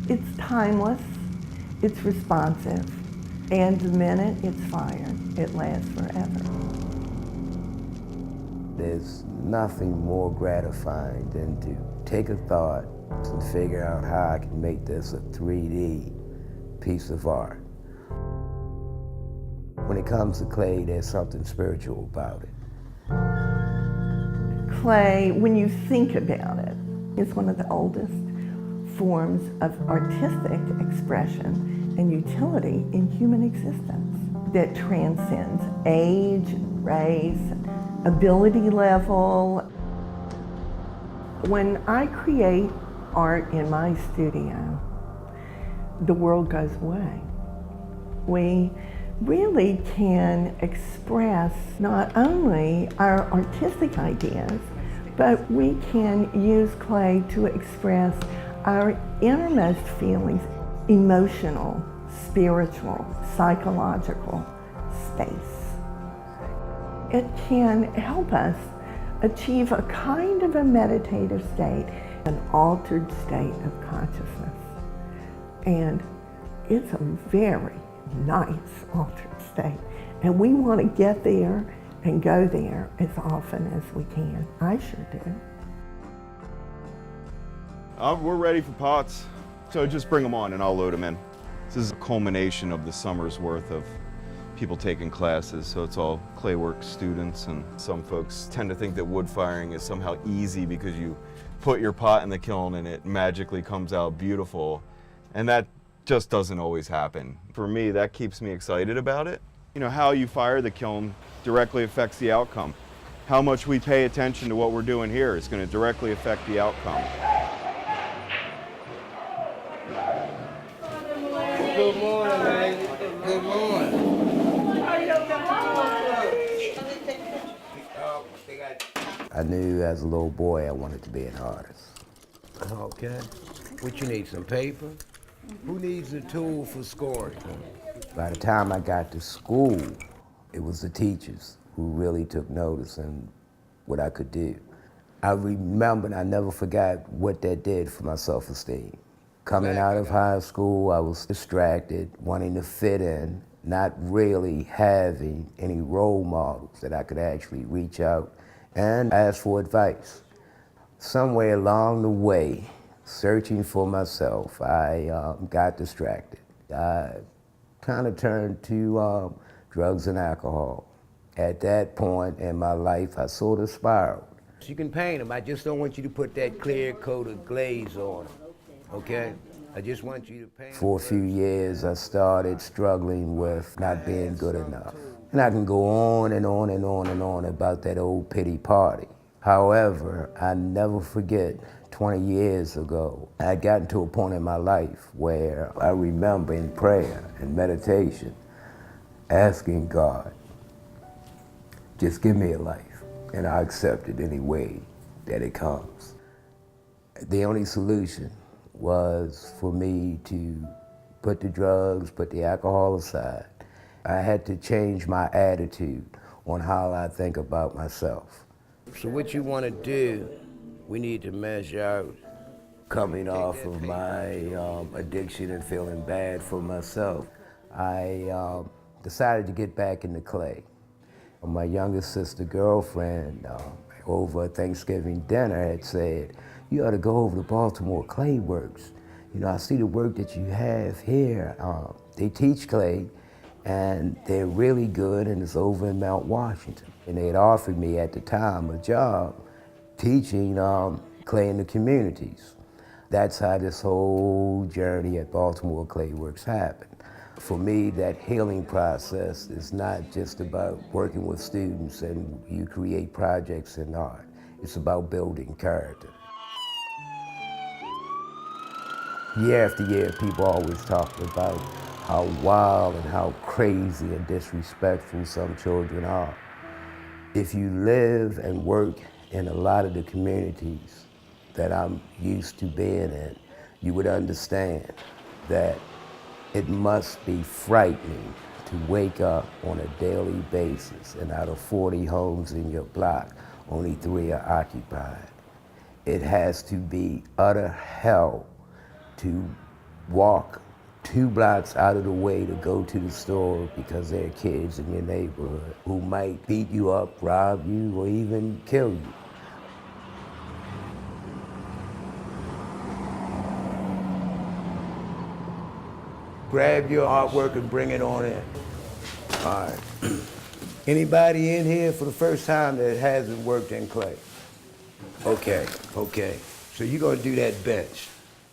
It's timeless, it's responsive, and the minute it's fired, it lasts forever. There's nothing more gratifying than to take a thought and figure out how I can make this a 3D piece of art. When it comes to clay, there's something spiritual about it. Clay, when you think about it, is one of the oldest forms of artistic expression and utility in human existence that transcends age, race, ability level. When I create art in my studio, the world goes away. We really can express not only our artistic ideas, but we can use clay to express our innermost feelings, emotional, spiritual, psychological space. It can help us achieve a kind of a meditative state, an altered state of consciousness. And it's a very nice altered state. And we want to get there and go there as often as we can. I sure do. We're ready for pots, so just bring them on and I'll load them in. This is a culmination of the summer's worth of people taking classes, so it's all Clayworks students, and some folks tend to think that wood firing is somehow easy because you put your pot in the kiln and it magically comes out beautiful, and that just doesn't always happen. For me, that keeps me excited about it. You know, how you fire the kiln directly affects the outcome. How much we pay attention to what we're doing here is going to directly affect the outcome. Good morning, man. Good morning. I knew as a little boy I wanted to be an artist. Okay. What you need, some paper? Who needs a tool for scoring? By the time I got to school, it was the teachers who really took notice and what I could do. I remember, and I never forgot what that did for my self-esteem. Coming out of high school, I was distracted, wanting to fit in, not really having any role models that I could actually reach out and ask for advice. Somewhere along the way, searching for myself, I got distracted. I kind of turned to drugs and alcohol. At that point in my life, I sort of spiraled. You can paint them. I just don't want you to put that clear coat of glaze on them, okay? I just want you to paint. For a few years, I started struggling with not being good enough. And I can go on and on and on and on about that old pity party. However, I never forget 20 years ago, I had gotten to a point in my life where I remember in prayer and meditation asking God, just give me a life, and I accept it any way that it comes. The only solution was for me to put the drugs, put the alcohol aside. I had to change my attitude on how I think about myself. So what you want to do, we need to measure out. Coming off of my addiction and feeling bad for myself, I decided to get back into clay. My youngest sister girlfriend over a Thanksgiving dinner had said, you ought to go over to Baltimore Clay Works. You know, I see the work that you have here. They teach clay, and they're really good, and it's over in Mount Washington. And they had offered me at the time a job teaching clay in the communities. That's how this whole journey at Baltimore Clay Works happened. For me, that healing process is not just about working with students and you create projects in art. It's about building character. Year after year, people always talk about how wild and how crazy and disrespectful some children are. If you live and work in a lot of the communities that I'm used to being in, you would understand that it must be frightening to wake up on a daily basis and out of 40 homes in your block, only 3 are occupied. It has to be utter hell to walk 2 blocks out of the way to go to the store because there are kids in your neighborhood who might beat you up, rob you, or even kill you. Grab your artwork and bring it on in. All right. Anybody in here for the first time that hasn't worked in clay? Okay. So you're gonna do that bench.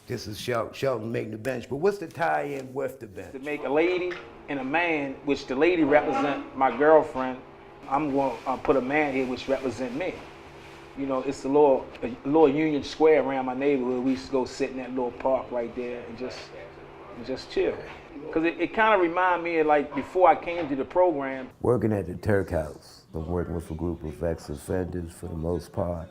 This is Shelton making the bench, but what's the tie-in with the bench? To make a lady and a man, which the lady represent my girlfriend, I'm going to put a man here which represent me. You know, it's a little Union Square around my neighborhood. We used to go sit in that little park right there and just chill. Because it kind of reminded me of like before I came to the program. Working at the Turk House. I'm working with a group of ex-offenders for the most part.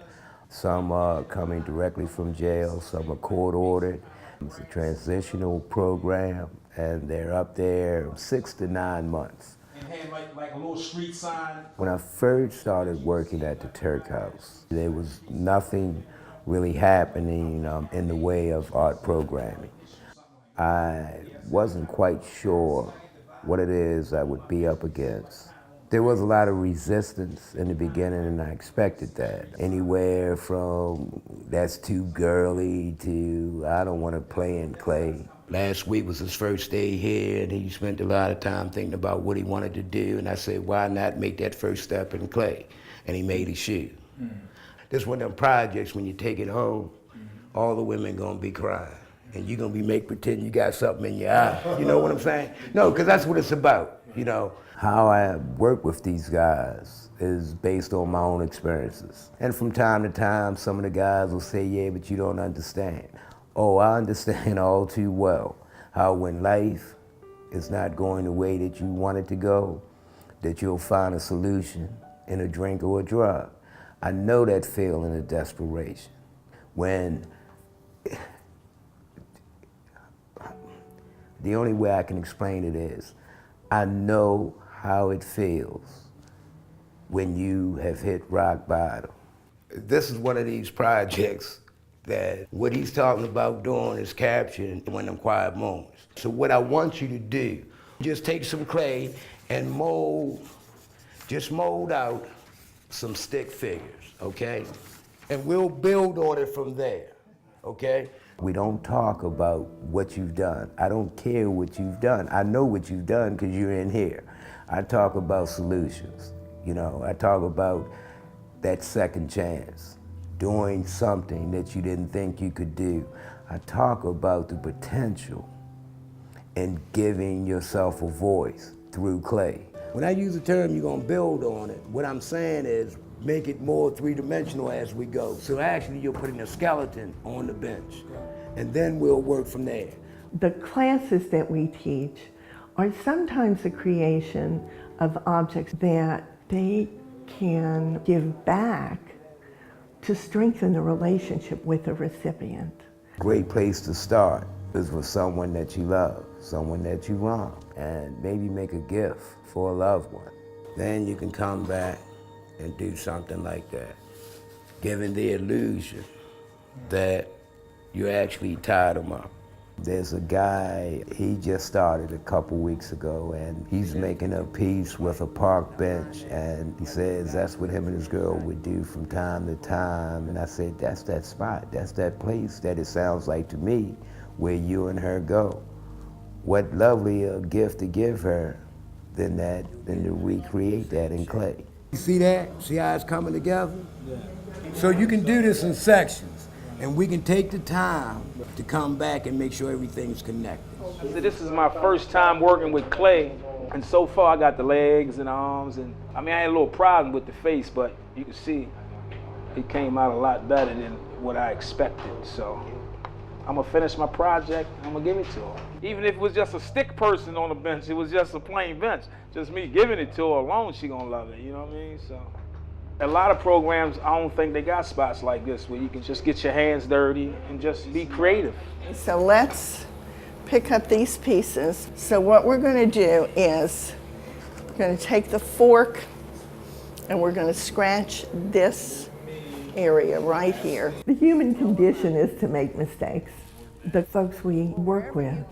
Some are coming directly from jail, some are court-ordered. It's a transitional program, and they're up there 6 to 9 months. And had like a little street sign. When I first started working at the Turk House, there was nothing really happening in the way of art programming. I wasn't quite sure what it is I would be up against. There was a lot of resistance in the beginning, and I expected that. Anywhere from that's too girly to I don't want to play in clay. Last week was his first day here, and he spent a lot of time thinking about what he wanted to do, and I said, why not make that first step in clay? And he made his shoe. This is one of them projects when you take it home, all the women gonna be crying. And you're gonna be pretend you got something in your eye. You know what I'm saying? No, because that's what it's about, you know. How I work with these guys is based on my own experiences. And from time to time, some of the guys will say, yeah, but you don't understand. Oh, I understand all too well how when life is not going the way that you want it to go, that you'll find a solution in a drink or a drug. I know that feeling of desperation. When the only way I can explain it is, I know how it feels when you have hit rock bottom. This is one of these projects that what he's talking about doing is capturing one of them quiet moments. So what I want you to do, just take some clay and just mold out some stick figures, okay? And we'll build on it from there, okay? We don't talk about what you've done. I don't care what you've done. I know what you've done because you're in here. I talk about solutions. You know, I talk about that second chance, doing something that you didn't think you could do. I talk about the potential and giving yourself a voice through clay. When I use the term, you're gonna build on it, what I'm saying is make it more three-dimensional as we go. So actually you're putting a skeleton on the bench, and then we'll work from there. The classes that we teach are sometimes the creation of objects that they can give back to strengthen the relationship with the recipient. Great place to start is with someone that you love, someone that you want, and maybe make a gift for a loved one. Then you can come back and do something like that, giving the illusion that you actually tied them up. There's a guy, he just started a couple weeks ago, and he's making a piece with a park bench, and he says that's what him and his girl would do from time to time. And I said, that's that spot, that's that place that it sounds like to me where you and her go. What lovelier gift to give her than to recreate that in clay. You see that? See how it's coming together? Yeah. So you can do this in sections, and we can take the time to come back and make sure everything's connected. This is my first time working with clay, and so far I got the legs and arms, and I mean I had a little problem with the face, but you can see it came out a lot better than what I expected. So I'm gonna finish my project, I'm gonna give it to her. Even if it was just a stick person on the bench, it was just a plain bench, just me giving it to her alone, she gonna love it, you know what I mean? So a lot of programs, I don't think they got spots like this where you can just get your hands dirty and just be creative. So let's pick up these pieces. So what we're going to do is we're going to take the fork and we're going to scratch this area right here. The human condition is to make mistakes. the folks we work with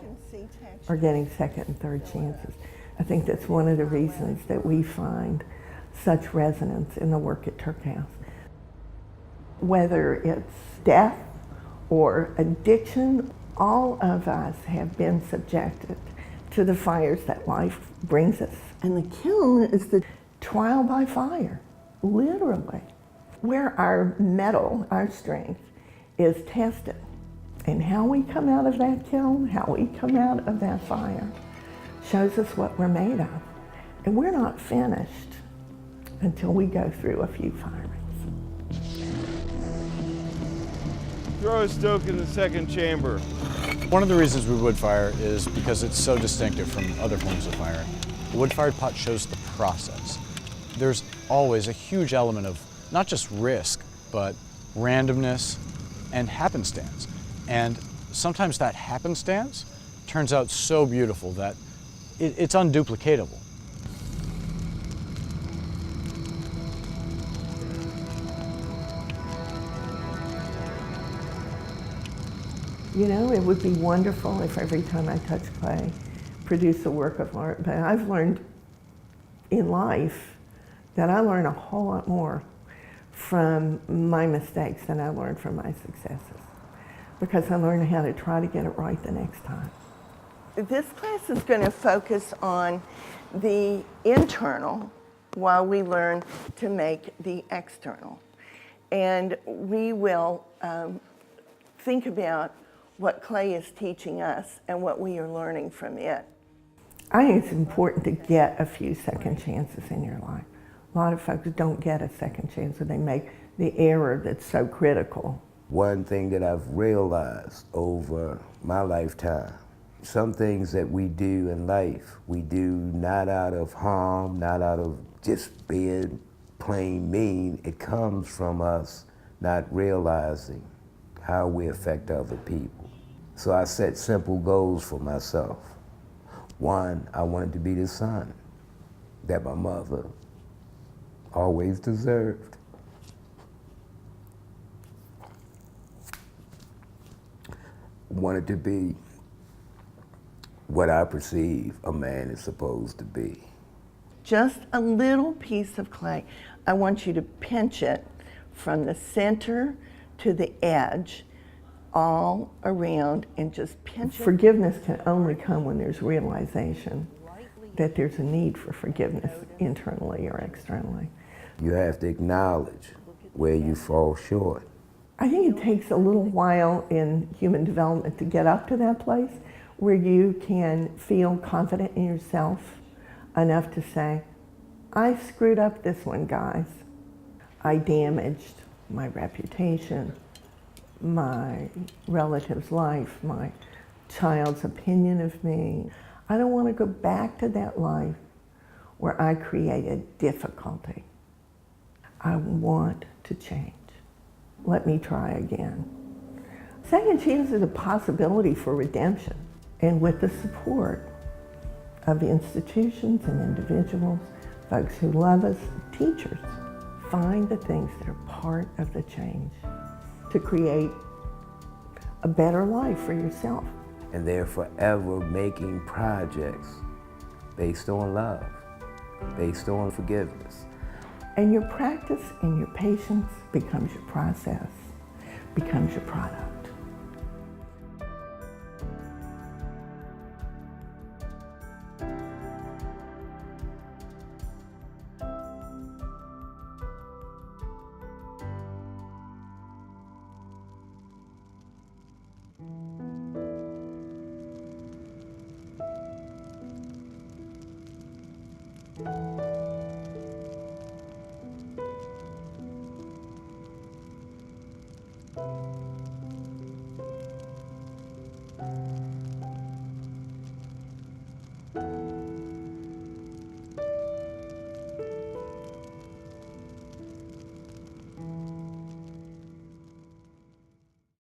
are getting second and third chances. I think that's one of the reasons that we find such resonance in the work at Turk House. Whether it's death or addiction, all of us have been subjected to the fires that life brings us. And the kiln is the trial by fire, literally, where our mettle, our strength, is tested. And how we come out of that kiln, how we come out of that fire, shows us what we're made of. And we're not finished until we go through a few firings. Throw a stoke in the second chamber. One of the reasons we wood fire is because it's so distinctive from other forms of firing. The wood-fired pot shows the process. There's always a huge element of not just risk, but randomness and happenstance. And sometimes that happenstance turns out so beautiful that it's unduplicatable. You know, it would be wonderful if every time I touch clay, produce a work of art, but I've learned in life that I learn a whole lot more from my mistakes than I learned from my successes, because I learned how to try to get it right the next time. This class is going to focus on the internal while we learn to make the external. And we will think about what clay is teaching us and what we are learning from it. I think it's important to get a few second chances in your life. A lot of folks don't get a second chance, or they make the error that's so critical. One thing that I've realized over my lifetime, some things that we do in life, we do not out of harm, not out of just being plain mean. It comes from us not realizing how we affect other people. So I set simple goals for myself. One, I wanted to be the son that my mother always deserved. Wanted to be what I perceive a man is supposed to be. Just a little piece of clay. I want you to pinch it from the center to the edge, all around, and just pinch it. Forgiveness can only come when there's realization that there's a need for forgiveness internally or externally. You have to acknowledge where you fall short. I think it takes a little while in human development to get up to that place where you can feel confident in yourself enough to say, I screwed up this one, guys. I damaged my reputation, my relative's life, my child's opinion of me. I don't want to go back to that life where I created difficulty. I want to change. Let me try again. Second chance is a possibility for redemption, and with the support of institutions and individuals, folks who love us, teachers, find the things that are part of the change to create a better life for yourself. And they're forever making projects based on love, based on forgiveness. And your practice and your patience becomes your process, becomes your product.